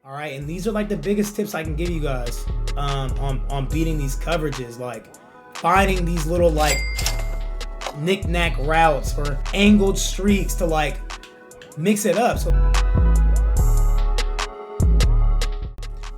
All right, and these are like the biggest tips I can give you guys on beating these coverages, like finding these little like knick-knack routes or angled streaks to like mix it up. So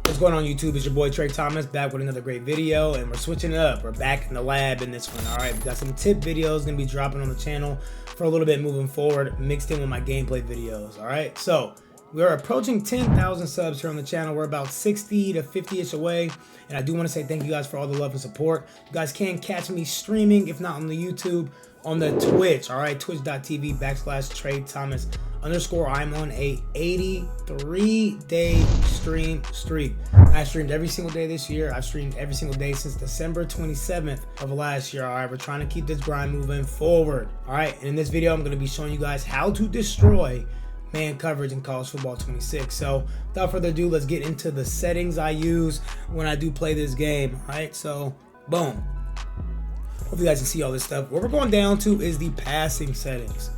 what's going on YouTube? It's your boy Trey Thomas back with another great video, and we're switching it up. We're back in the lab in this one. All right, we got some tip videos gonna be dropping on the channel for a little bit moving forward, mixed in with my gameplay videos. All right, so we're approaching 10,000 subs here on the channel. We're about 60 to 50-ish away. And I do want to say thank you guys for all the love and support. You guys can catch me streaming, if not on the YouTube, on the Twitch. All right, twitch.tv/Trey Thomas _. I'm on a 83-day stream streak. I streamed every single day this year. I've streamed every single day since December 27th of last year. All right, we're trying to keep this grind moving forward. All right, and in this video, I'm going to be showing you guys how to destroy man coverage in college football 26. So without further ado, let's get into the settings I use when I do play this game. All right, so boom. Hope you guys can see all this stuff. What we're going down to is the passing settings.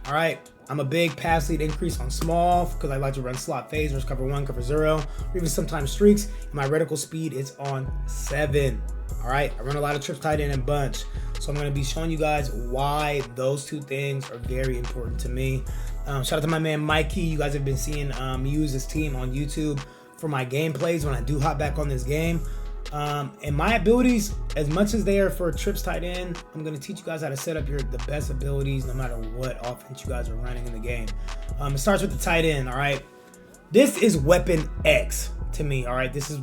All right, I'm a big pass lead increase on small because I like to run slot phasers, cover 1, cover 0, or even sometimes streaks. And my reticle speed is on 7. All right, I run a lot of trips tight end and bunch. So I'm going to be showing you guys why those two things are very important to me. Shout out to my man Mikey. You guys have been seeing me use this team on YouTube for my gameplays when I do hop back on this game. And my abilities, as much as they are for trips tight end, I'm going to teach you guys how to set up the best abilities no matter what offense you guys are running in the game. It starts with the tight end, all right? This is Weapon X to me, all right? This is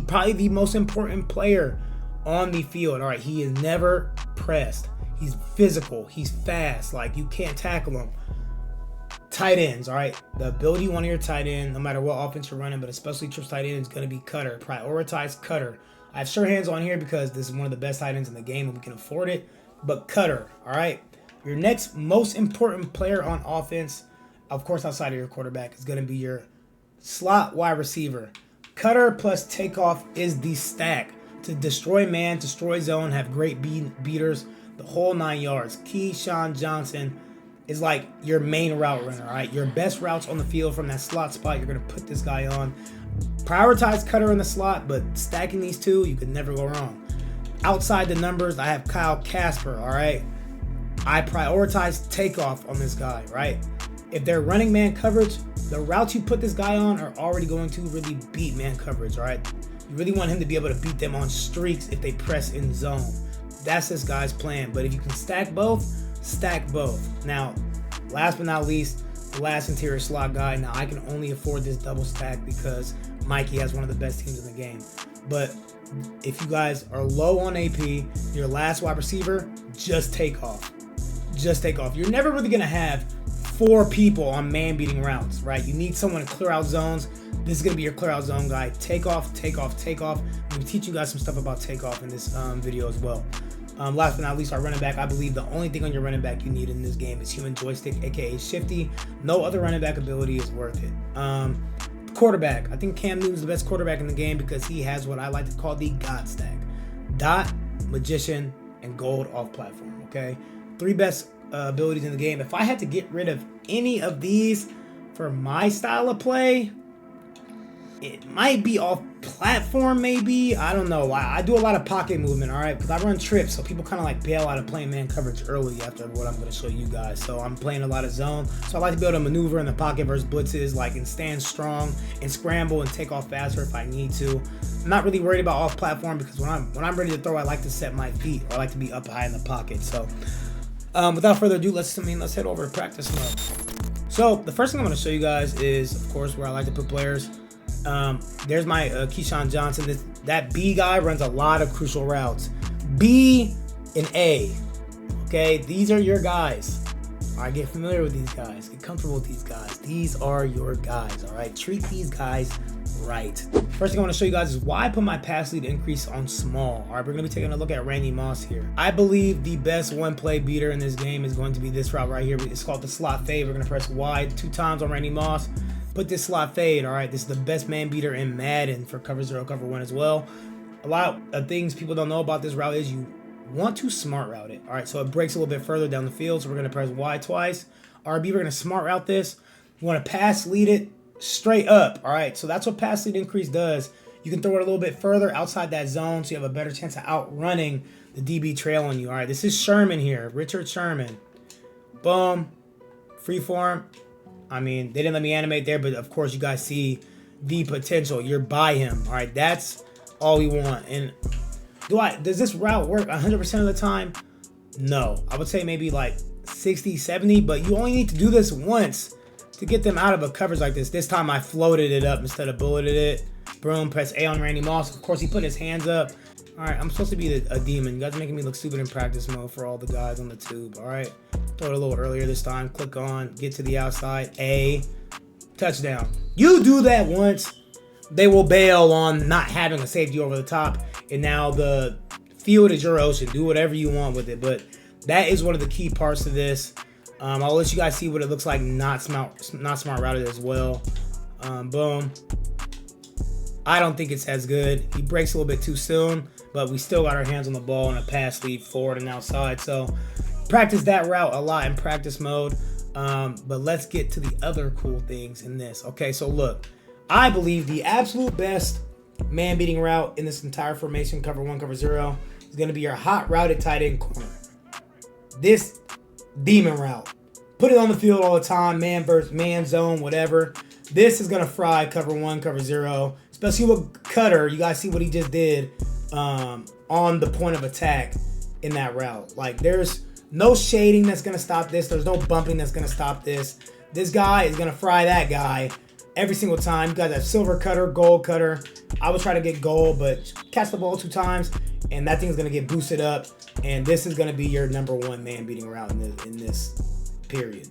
probably the most important player on the field, all right? He is never pressed. He's physical. He's fast. Like, you can't tackle him. Tight ends, all right? The ability you want on your tight end, no matter what offense you're running, but especially trips tight end, is going to be cutter. Prioritize cutter. I have sure hands on here because this is one of the best tight ends in the game and we can afford it, but cutter, all right? Your next most important player on offense, of course outside of your quarterback, is going to be your slot wide receiver. Cutter plus takeoff is the stack to destroy man, destroy zone, have great beaters, the whole 9 yards. Keyshawn Johnson is like your main route runner, all right? Your best routes on the field from that slot spot, you're going to put this guy on. Prioritize cutter in the slot, but stacking these two, you can never go wrong. Outside the numbers, I have Kyle Casper, all right? I prioritize takeoff on this guy, right? If they're running man coverage, the routes you put this guy on are already going to really beat man coverage, all right? You really want him to be able to beat them on streaks if they press in zone. That's this guy's plan, but if you can stack both, stack both. Now, last but not least, the last interior slot guy. Now, I can only afford this double stack because Mikey has one of the best teams in the game. But if you guys are low on AP, your last wide receiver, just take off. Just take off. You're never really going to have 4 people on man-beating routes, right? You need someone to clear out zones. This is going to be your clear out zone guy. Take off, take off, take off. I'm going to teach you guys some stuff about takeoff in this video as well. Last but not least, our running back. I believe the only thing on your running back you need in this game is human joystick, aka shifty. No other running back ability is worth it. Quarterback. I think Cam Newton's the best quarterback in the game because he has what I like to call the God stack. Dot, magician, and gold off platform. Okay, 3 best abilities in the game. If I had to get rid of any of these for my style of play, it might be off platform, maybe. I don't know. I do a lot of pocket movement, all right? Because I run trips, so people kind of like bail out of playing man coverage early after what I'm going to show you guys. So I'm playing a lot of zone. So I like to be able to maneuver in the pocket versus blitzes, like, and stand strong and scramble and take off faster if I need to. I'm not really worried about off platform because when I'm ready to throw, I like to set my feet, or I like to be up high in the pocket. So without further adu, let's head over to practice mode. So the first thing I'm going to show you guys is, of course, where I like to put players. There's my Keyshawn Johnson. That B guy runs a lot of crucial routes. B and A. Okay, these are your guys. All right, get familiar with these guys. Get comfortable with these guys. These are your guys. All right, treat these guys right. First thing I want to show you guys is why I put my pass lead increase on small. All right, we're going to be taking a look at Randy Moss here. I believe the best one-play beater in this game is going to be this route right here. It's called the slot fade. We're going to press Y 2 times on Randy Moss. Put this slot fade, all right? This is the best man beater in Madden for cover 0, cover 1 as well. A lot of things people don't know about this route is you want to smart route it, all right? So it breaks a little bit further down the field, so we're going to press Y twice. RB, we're going to smart route this. You want to pass lead it straight up. All right, so that's what pass lead increase does. You can throw it a little bit further outside that zone, so you have a better chance of outrunning the DB trailing you. All right, this is Sherman here, Richard Sherman. Boom, freeform. I mean, they didn't let me animate there, but of course you guys see the potential. You're by him. All right, that's all we want. And does this route work 100% of the time? No, I would say maybe like 60, 70, but you only need to do this once to get them out of a coverage like this. This time I floated it up instead of bulleted it. Boom, press A on Randy Moss. Of course, he put his hands up. All right, I'm supposed to be a demon. You guys are making me look stupid in practice mode for all the guys on the tube. All right, throw it a little earlier this time. Click on, get to the outside. A, touchdown. You do that once, they will bail on not having a safety over the top. And now the field is your ocean. Do whatever you want with it. But that is one of the key parts of this. I'll let you guys see what it looks like not smart routed as well. Boom. I don't think it's as good. He breaks a little bit too soon, but we still got our hands on the ball and a pass lead forward and outside. So practice that route a lot in practice mode. But let's get to the other cool things in this. Okay, so look, I believe the absolute best man beating route in this entire formation, cover 1, cover 0, is going to be your hot routed tight end corner. This demon route. Put it on the field all the time, man versus man zone, whatever. This is going to fry cover 1, cover 0, especially with Cutter. You guys see what he just did on the point of attack in that route. Like, there's no shading that's going to stop this. There's no bumping that's going to stop this. This guy is going to fry that guy every single time. You guys have silver Cutter, gold Cutter. I would try to get gold, but catch the ball 2 times, and that thing's going to get boosted up. And this is going to be your #1 man beating route in this period.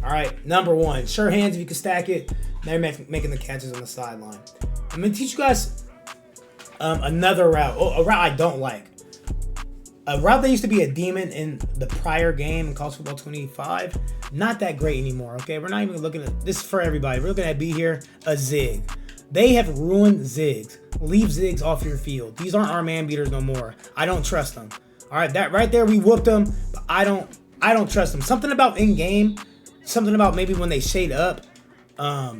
All right, #1. Sure hands if you can stack it. Now you're making the catches on the sideline. I'm going to teach you guys another route. Oh, a route I don't like. A route that used to be a demon in the prior game in College Football 25. Not that great anymore, okay? We're not even looking at this for everybody. We're looking at B here, a zig. They have ruined zigs. Leave zigs off your field. These aren't our man beaters no more. I don't trust them. All right, that right there, we whooped them, but I don't trust them. Something about in-game, something about maybe when they shade up,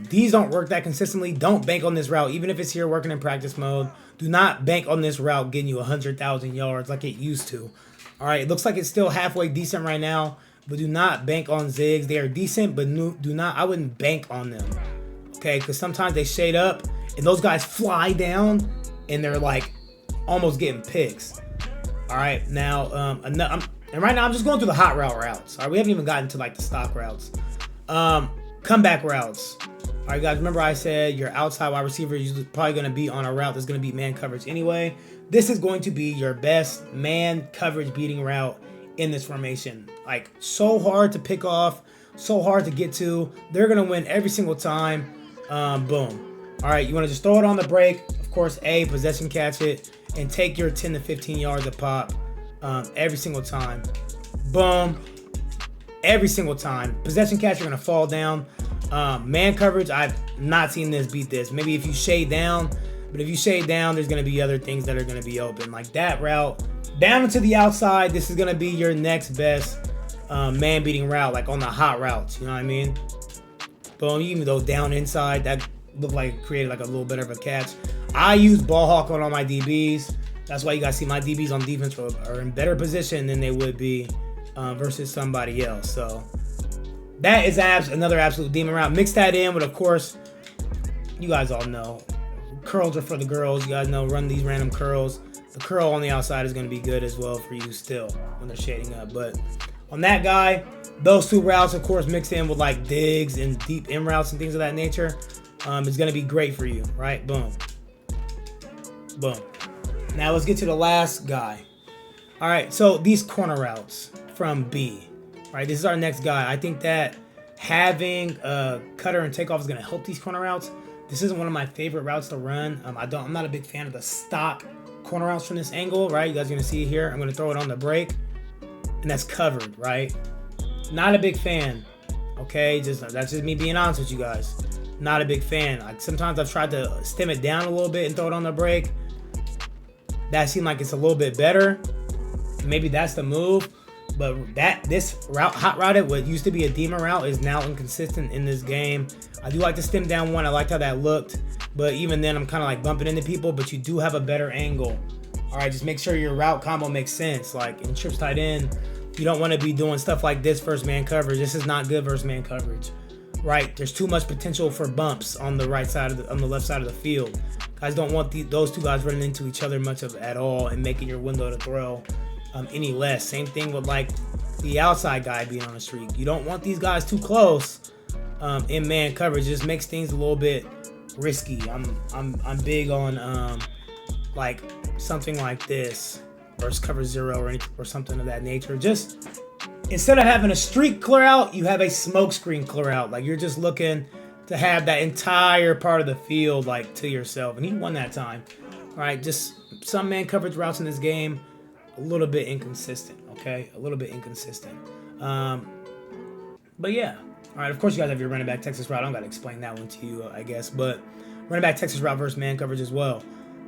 these don't work that consistently. Don't bank on this route, even if it's here working in practice mode. Do not bank on this route getting you 100,000 yards like it used to. All right, it looks like it's still halfway decent right now, but do not bank on zigs. They are decent, but I wouldn't bank on them, okay? Because sometimes they shade up, and those guys fly down, and they're like almost getting picks. All right, now, and right now I'm just going through the hot routes. All right, we haven't even gotten to like the stock routes. Comeback routes. All right, guys, remember I said your outside wide receiver is probably going to be on a route that's going to be man coverage anyway. This is going to be your best man coverage beating route in this formation. Like, so hard to pick off, so hard to get to. They're going to win every single time. Boom. All right, you want to just throw it on the break. Of course, A, possession catch it, and take your 10 to 15 yards a pop every single time. Boom. Every single time. Possession catch, you're going to fall down. Man coverage, I've not seen this beat this. Maybe if you shade down, but if you shade down, there's going to be other things that are going to be open. Like that route, down into the outside, this is going to be your next best man beating route, like on the hot routes. You know what I mean? Boom, you can go down inside. That looked like it created like a little bit of a catch. I use ball hawk on all my DBs. That's why you guys see my DBs on defense are in better position than they would be versus somebody else. So that is another absolute demon route. Mix that in with, of course, you guys all know, curls are for the girls. You guys know, run these random curls. The curl on the outside is going to be good as well for you still when they're shading up. But on that guy, those 2 routes, of course, mixed in with like digs and deep in routes and things of that nature, is going to be great for you, right? Boom. Boom. Now let's get to the last guy. All right, so these corner routes from B. All right, this is our next guy. I think that having a cutter and takeoff is going to help these corner routes. This isn't one of my favorite routes to run. I'm not a big fan of the stock corner routes from this angle, right? You guys are going to see it here. I'm going to throw it on the break, and that's covered, right? Not a big fan, okay? That's just me being honest with you guys. Not a big fan. Sometimes I've tried to stem it down a little bit and throw it on the break. That seemed like it's a little bit better. Maybe that's the move. But this route, hot routed, what used to be a demon route, is now inconsistent in this game. I do like the stem down one. I liked how that looked, but even then I'm kind of like bumping into people, but you do have a better angle. All right, just make sure your route combo makes sense. Like in trips tight end, you don't want to be doing stuff like this versus man coverage. This is not good versus man coverage, right? There's too much potential for bumps on the right side of on the left side of the field. Guys don't want those two guys running into each other much of at all and making your window to throw any less. Same thing with like the outside guy being on a streak. You don't want these guys too close in man coverage. It just makes things a little bit risky. I'm big on like something like this versus cover 0 or something of that nature. Just instead of having a streak clear out, you have a smoke screen clear out. Like you're just looking to have that entire part of the field like to yourself, and he won that time. All right, just some man coverage routes in this game, a little bit inconsistent. Okay, a little bit inconsistent. But yeah. All right, of course you guys have your running back Texas route. I don't got to explain that one to you, I guess, but running back Texas route versus man coverage as well.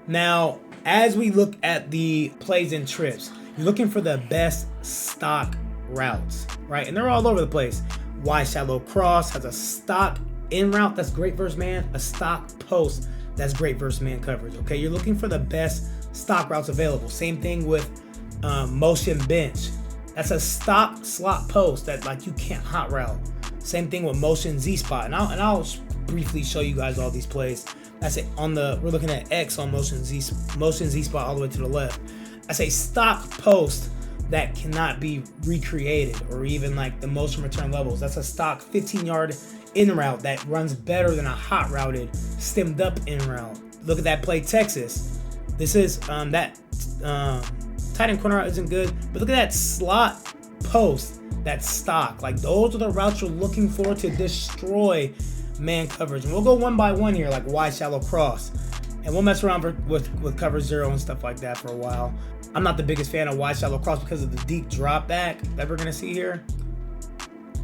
Now, as we look at the plays and trips, you're looking for the best stock routes, right? And they're all over the place. Wide shallow cross has a stock in route that's great versus man, a stock post that's great versus man coverage. Okay, you're looking for the best stock routes available. Same thing with motion bench. That's a stock slot post that like you can't hot route. Same thing with motion Z spot, and I'll briefly show you guys all these plays. That's it. We're looking at X on motion Z spot all the way to the left. That's a stock post that cannot be recreated, or even like the motion return levels. That's a stock 15-yard in route that runs better than a hot routed stemmed up in route. Look at that play, Texas. This is that tight end corner route isn't good, but look at that slot post, that stock. Like those are the routes you're looking for to destroy man coverage. And we'll go one by one here, like wide shallow cross, and we'll mess around with cover 0 and stuff like that for a while. I'm not the biggest fan of wide shallow cross because of the deep drop back that we're gonna see here.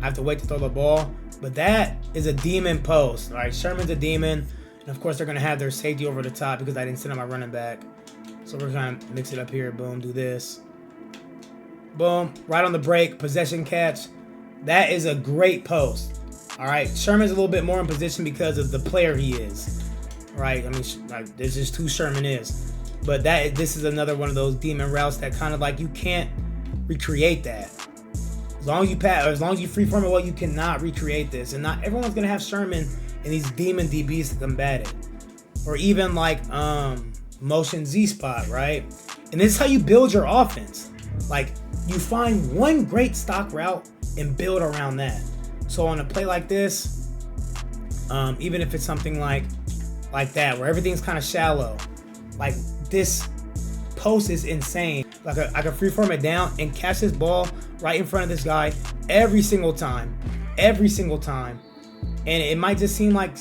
I have to wait to throw the ball, but that is a demon post. All right, Sherman's a demon, and of course they're gonna have their safety over the top because I didn't send on my running back. So we're gonna mix it up here. Boom, do this. Boom, right on the break, possession catch. That is a great post. All right, Sherman's a little bit more in position because of the player he is. Right, I mean, like, this is who Sherman is. But this is another one of those demon routes that kind of like you can't recreate that. As long as you pass, or as long as you freeform it well, you cannot recreate this. And not everyone's gonna have Sherman and these demon DBs to combat it. Or even like motion Z spot, right? And this is how you build your offense. Like you find one great stock route and build around that. So on a play like this, even if it's something like that, where everything's kind of shallow, like this post is insane. Like I can freeform it down and catch this ball right in front of this guy every single time. And it might just seem like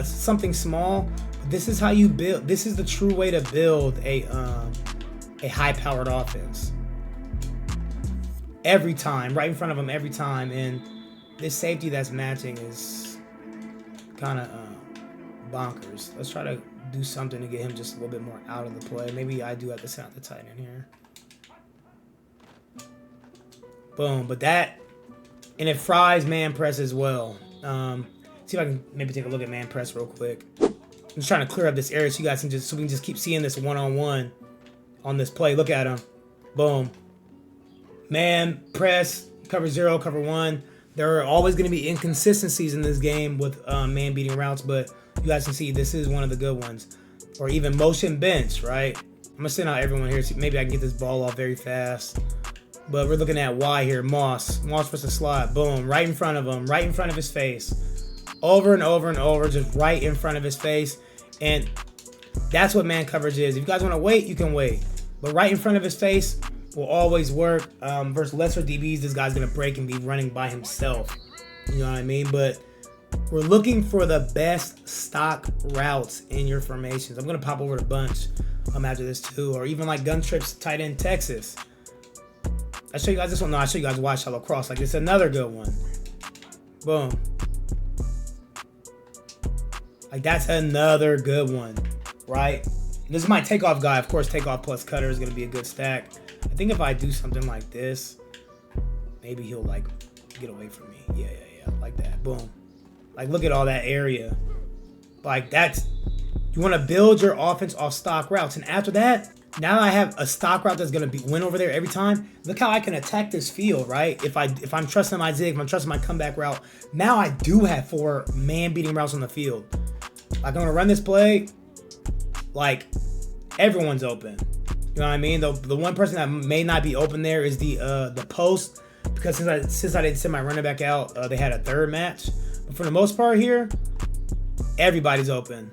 something small. But this is how you build. This is the true way to build a high-powered offense. Every time, right in front of him every time. And this safety that's matching is kind of bonkers. Let's try to do something to get him just a little bit more out of the play. Maybe I do have to send out the tight end here. Boom, but that, and it fries man press as well. See if I can maybe take a look at man press real quick. I'm just trying to clear up this area so you guys can so we can just keep seeing this one-on-one on this play. Look at him. Boom. Man press, cover 0, cover 1. There are always going to be inconsistencies in this game with man beating routes, but you guys can see this is one of the good ones. Or even motion bench, right? I'm going to send out everyone here. So maybe I can get this ball off very fast. But we're looking at Y here. Moss versus slot. Boom. Right in front of him. Right in front of his face. Over and over and over. Just right in front of his face. And that's what man coverage is. If you guys want to wait, you can wait. But right in front of his face will always work. Versus lesser DBs, this guy's going to break and be running by himself. You know what I mean? But we're looking for the best stock routes in your formations. I'm going to pop over to bunch after this too. Or even like gun trips, tight end Texas. I'll show you guys this one. No, I'll show you guys wide shallow cross. Like it's another good one. Boom. Like that's another good one, right? And this is my takeoff guy. Of course, takeoff plus cutter is going to be a good stack. I think if I do something like this, maybe he'll like get away from me. Yeah. Like that. Boom. Like, look at all that area. Like, that's, you want to build your offense off stock routes. And after that, now I have a stock route that's going to win over there every time. Look how I can attack this field, right? If I'm trusting my zig, if I'm trusting my comeback route, now I do have 4 man-beating routes on the field. Like, I'm going to run this play, like, everyone's open. You know what I mean? The one person that may not be open there is the post, because since I didn't send my running back out, they had a third match. But for the most part here, everybody's open.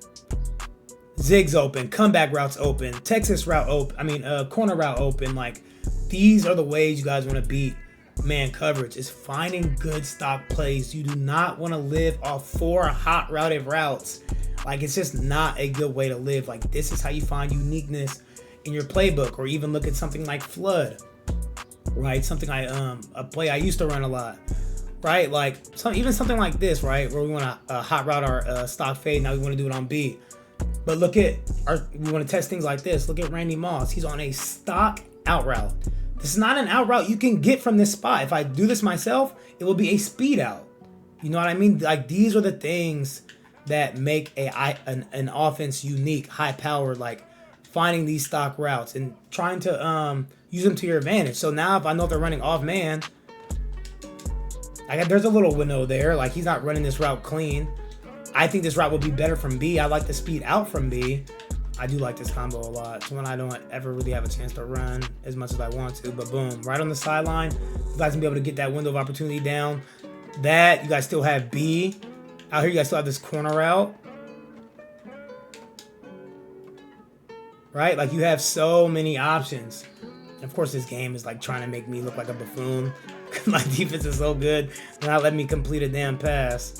Zig's open, comeback routes open, Texas route open, corner route open. Like, these are the ways you guys want to beat man coverage, is finding good stock plays. You do not want to live off 4 hot routed routes. Like, it's just not a good way to live. Like, this is how you find uniqueness in your playbook, or even look at something like flood, right? Something a play I used to run a lot, right? Like, even something like this, right? Where we want to hot route our stock fade. Now we want to do it on B. But look at we want to test things like this. Look at Randy Moss. He's on a stock out route. This is not an out route you can get from this spot. If I do this myself, it will be a speed out. You know what I mean? Like, these are the things that make an offense unique, high powered, like finding these stock routes and trying to use them to your advantage. So now if I know if they're running off man, there's a little window there. Like, he's not running this route clean. I think this route will be better from B. I like the speed out from B. I do like this combo a lot. It's one I don't ever really have a chance to run as much as I want to. But boom, right on the sideline, you guys can be able to get that window of opportunity down. That, you guys still have B. Out here, you guys still have this corner route. Right? Like, you have so many options. And of course, this game is like trying to make me look like a buffoon. My defense is so good. They're not letting me complete a damn pass.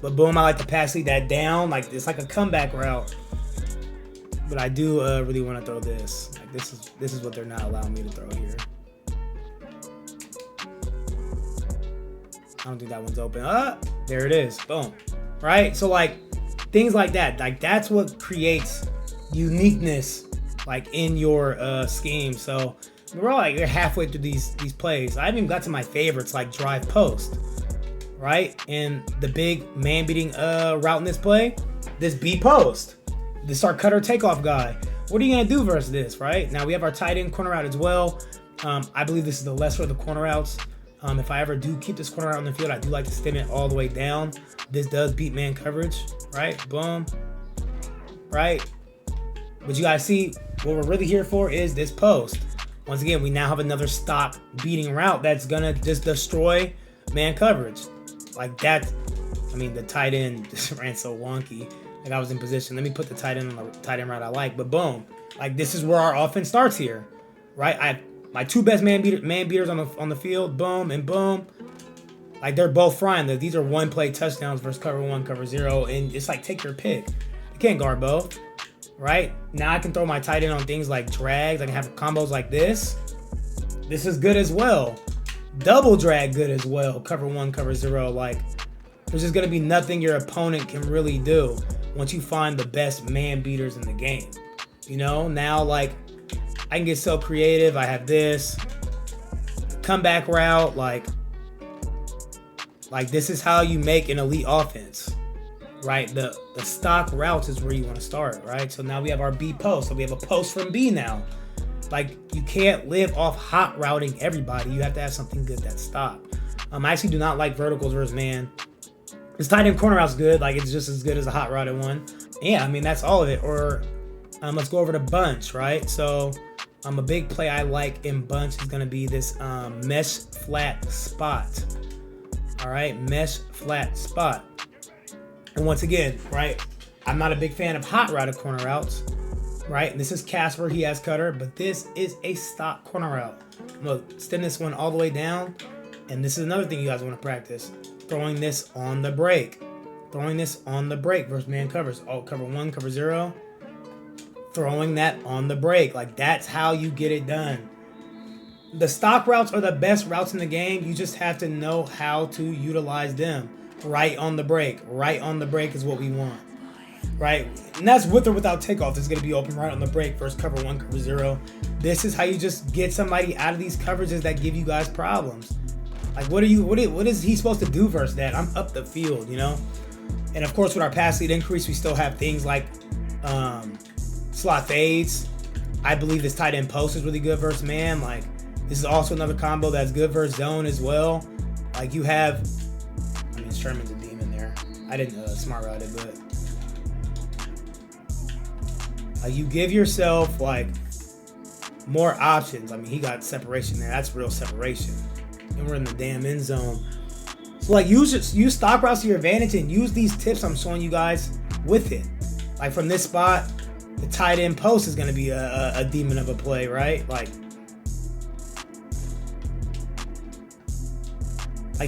But boom, I like to pass lead that down. Like, it's like a comeback route. But I do really want to throw this. Like, this is what they're not allowing me to throw here. I don't think that one's open. There it is. Boom. Right? So, like, things like that. Like, that's what creates uniqueness, like, in your scheme. So we're all like, you're halfway through these plays. I haven't even got to my favorites, like drive post. Right? And the big man-beating route in this play, this B post. This is our cutter takeoff guy. What are you going to do versus this, right? Now, we have our tight end corner route as well. I believe this is the lesser of the corner routes. If I ever do keep this corner route on the field, I do like to stem it all the way down. This does beat man coverage, right? Boom. Right? But you guys see, what we're really here for is this post. Once again, we now have another stock beating route that's going to just destroy man coverage. Like that, the tight end just ran so wonky. Like, I was in position. Let me put the tight end on the tight end route I like. But boom, like, this is where our offense starts here, right? I have my 2 best man beaters on the field. Boom and boom. Like, they're both frying. These are 1-play touchdowns versus cover 1, cover 0, and it's like, take your pick. You can't guard both, right? Now I can throw my tight end on things like drags. I can have combos like this. This is good as well. Double drag good as well. Cover 1, cover 0. Like, there's just going to be nothing your opponent can really do once you find the best man beaters in the game. You know, now, like, I can get so creative. I have this comeback route. Like this is how you make an elite offense, right? The stock routes is where you want to start, right? So now we have our B post. So we have a post from B now. Like, you can't live off hot routing everybody. You have to have something good that's stock. I actually do not like verticals versus man. This tight end corner route's good. Like, it's just as good as a hot routed one. Yeah, that's all of it. Or let's go over to bunch, right? So a big play I like in bunch is going to be this mesh flat spot. All right, mesh flat spot. And once again, right, I'm not a big fan of hot routed corner routes. Right, and this is Casper, he has cutter, but this is a stock corner route. Look, extend this one all the way down, and this is another thing you guys want to practice. Throwing this on the break. Throwing this on the break versus man covers. Oh, cover 1, cover 0. Throwing that on the break. Like, that's how you get it done. The stock routes are the best routes in the game. You just have to know how to utilize them. Right on the break. Right on the break is what we want. Right, and that's with or without takeoff. It's going to be open right on the break versus cover 1, cover 0. This is how you just get somebody out of these coverages that give you guys problems. Like, what is he supposed to do versus that? I'm up the field, you know? And of course, with our pass lead increase, we still have things like slot fades. I believe this tight end post is really good versus man. Like, this is also another combo that's good versus zone as well. Like, you have, I mean, Sherman's a demon there. I didn't smart route it, but you give yourself like more options. I mean, he got separation there. That's real separation. And we're in the damn end zone. So like, use stock routes to your advantage and use these tips I'm showing you guys with it. Like, from this spot, the tight end post is going to be a demon of a play, right? Like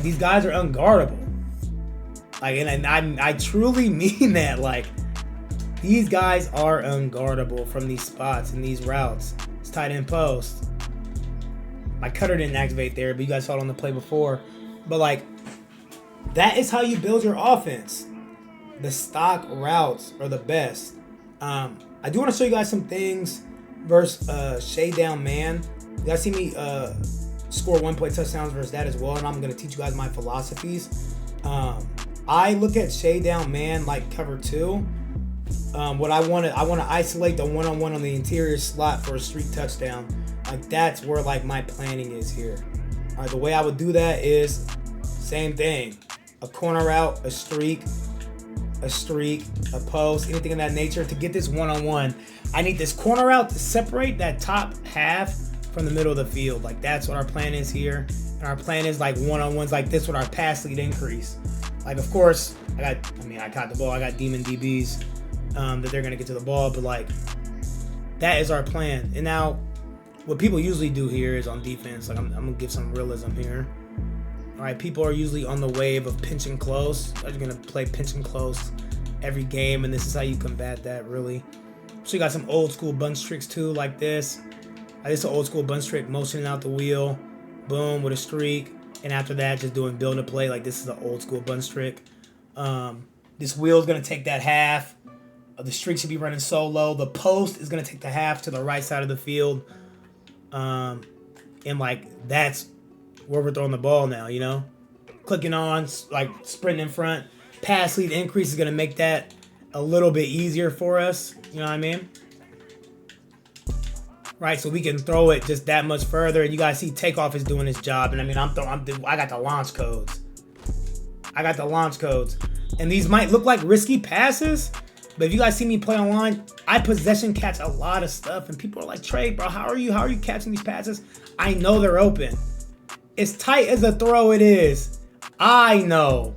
these guys are unguardable. Like, and I truly mean that. Like, these guys are unguardable from these spots and these routes. It's tight end post. My cutter didn't activate there, but you guys saw it on the play before. But like, that is how you build your offense. The stock routes are the best. I do want to show you guys some things versus shade down man. You guys see me score 1-point touchdowns versus that as well, and I'm going to teach you guys my philosophies. I look at shade down man like cover 2. What I want to isolate the one-on-one on the interior slot for a streak touchdown. Like, that's where like my planning is here. All right, the way I would do that is same thing: a corner route, a streak, a post, anything of that nature. To get this one-on-one, I need this corner route to separate that top half from the middle of the field. Like, that's what our plan is here. And our plan is like one-on-ones like this with our pass lead increase. Like, of course, I caught the ball. I got demon DBs that they're gonna get to the ball, but like, that is our plan. And now, what people usually do here is on defense. Like, I'm gonna give some realism here. All right, people are usually on the wave of pinching close. They're gonna play pinching close every game, and this is how you combat that, really. So you got some old school bunch tricks too, like this. This is an old school bunch trick, motioning out the wheel, boom, with a streak, and after that, just doing build a play. Like, this is an old school bunch trick. This wheel is gonna take that half. The streak should be running solo. The post is gonna take the half to the right side of the field, and like, that's where we're throwing the ball now, you know? Clicking on, like, sprinting in front. Pass lead increase is going to make that a little bit easier for us. You know what I mean? Right, so we can throw it just that much further. And you guys see takeoff is doing his job. And I mean, I got the launch codes. And these might look like risky passes, but if you guys see me play online, I possession catch a lot of stuff. And people are like, Trey, bro, how are you catching these passes? I know they're open. As tight as a throw it is, I know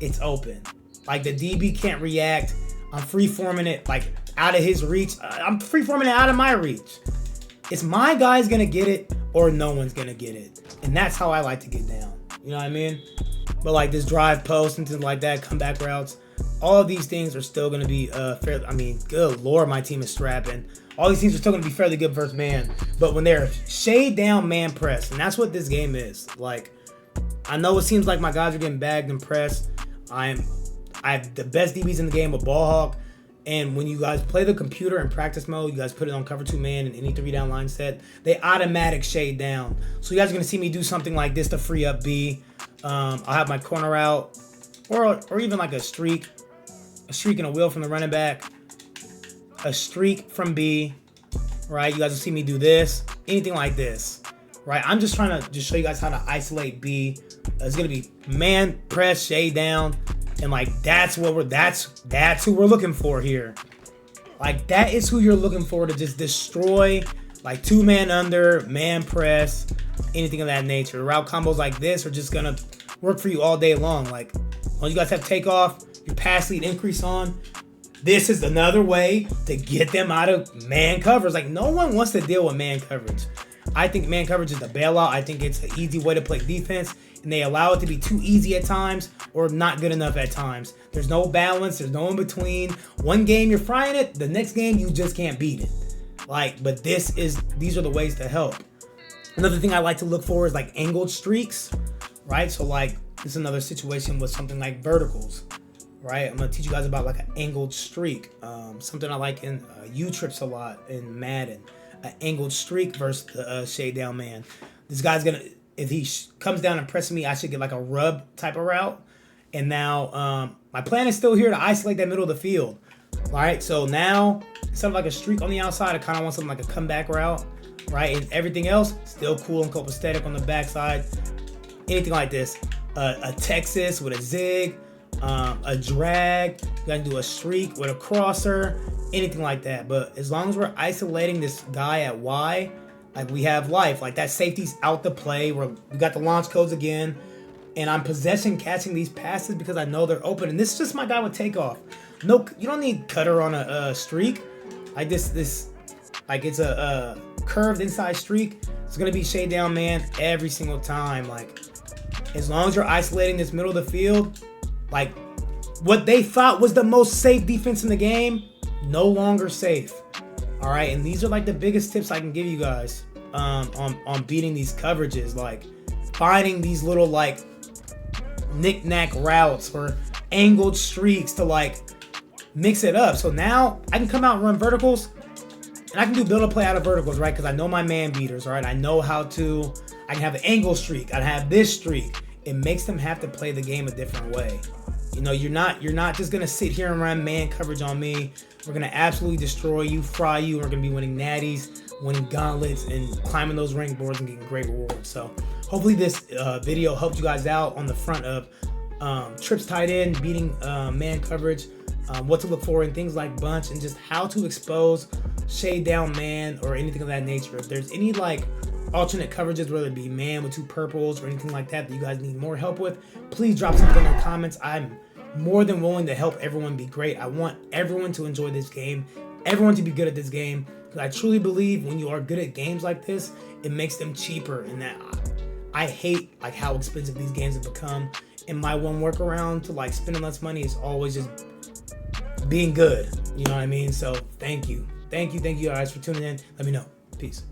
it's open. Like, the DB can't react. I'm free-forming it, like, out of his reach. I'm free-forming it out of my reach. It's my guy's going to get it or no one's going to get it. And that's how I like to get down. You know what I mean? But, like, this drive post and things like that, comeback routes, all of these things are still going to be fairly, I mean, good Lord, my team is strapping. All these teams are still going to be fairly good versus man. But when they're shade down man press, and that's what this game is. Like, I know it seems like my guys are getting bagged and pressed. I have the best DBs in the game with ball hawk. And when you guys play the computer in practice mode, you guys put it on cover 2 man in any 3-down line set, they automatic shade down. So you guys are going to see me do something like this to free up B. I'll have my corner out, or even like a streak and a wheel from the running back. A streak from B, right? You guys will see me do this, anything like this, right? I'm just trying to show you guys how to isolate B. It's gonna be man press, shade down, and like, that's who we're looking for here. Like, that is who you're looking for to just destroy, like 2-man under, man press, anything of that nature. Route combos like this are just gonna work for you all day long. Like, when you guys have takeoff, your pass lead increase on. This is another way to get them out of man coverage. Like, no one wants to deal with man coverage. I think man coverage is a bailout. I think it's an easy way to play defense, and they allow it to be too easy at times or not good enough at times. There's no balance. There's no in between. One game you're frying it, the next game you just can't beat it. Like, but these are the ways to help. Another thing I like to look for is like angled streaks, right? So like, this is another situation with something like verticals. Right, I'm gonna teach you guys about like an angled streak. Something I like in U-trips a lot in Madden. An angled streak versus the shade down man. This guy's gonna, if he comes down and presses me, I should get like a rub type of route. And now my plan is still here to isolate that middle of the field. All right, so now instead of like a streak on the outside, I kind of want something like a comeback route, right? And everything else still cool and copacetic on the backside. Anything like this, a Texas with a zig, a drag, you gotta do a streak with a crosser, anything like that. But as long as we're isolating this guy at Y, like we have life, like that safety's out the play. We got the launch codes again, and I'm possession catching these passes because I know they're open. And this is just my guy with takeoff. No, you don't need cutter on a streak like this. Like it's a curved inside streak. It's gonna be shade down man every single time. Like as long as you're isolating this middle of the field, like what they thought was the most safe defense in the game, no longer safe. All right, and these are like the biggest tips I can give you guys on beating these coverages, like finding these little like knick-knack routes or angled streaks to like mix it up. So now I can come out and run verticals, and I can do build a play out of verticals, right? Because I know my man beaters, right? I know how to. I can have an angle streak. I can have this streak. It makes them have to play the game a different way. You know, you're not just gonna sit here and run man coverage on me. We're gonna absolutely destroy you, fry you. We're gonna be winning natties, winning gauntlets, and climbing those rank boards and getting great rewards. So hopefully this video helped you guys out on the front of trips tight end, beating man coverage, what to look for in things like bunch, and just how to expose shade down man or anything of that nature. If there's any like alternate coverages, whether it be man with 2 purples or anything like that you guys need more help with, please drop something in the comments. I'm more than willing to help everyone be great. I want everyone to enjoy this game, everyone to be good at this game, because I truly believe when you are good at games like this, it makes them cheaper. And that I hate like how expensive these games have become, and my one workaround to like spending less money is always just being good. You know what I mean? So thank you guys for tuning in. Let me know. Peace.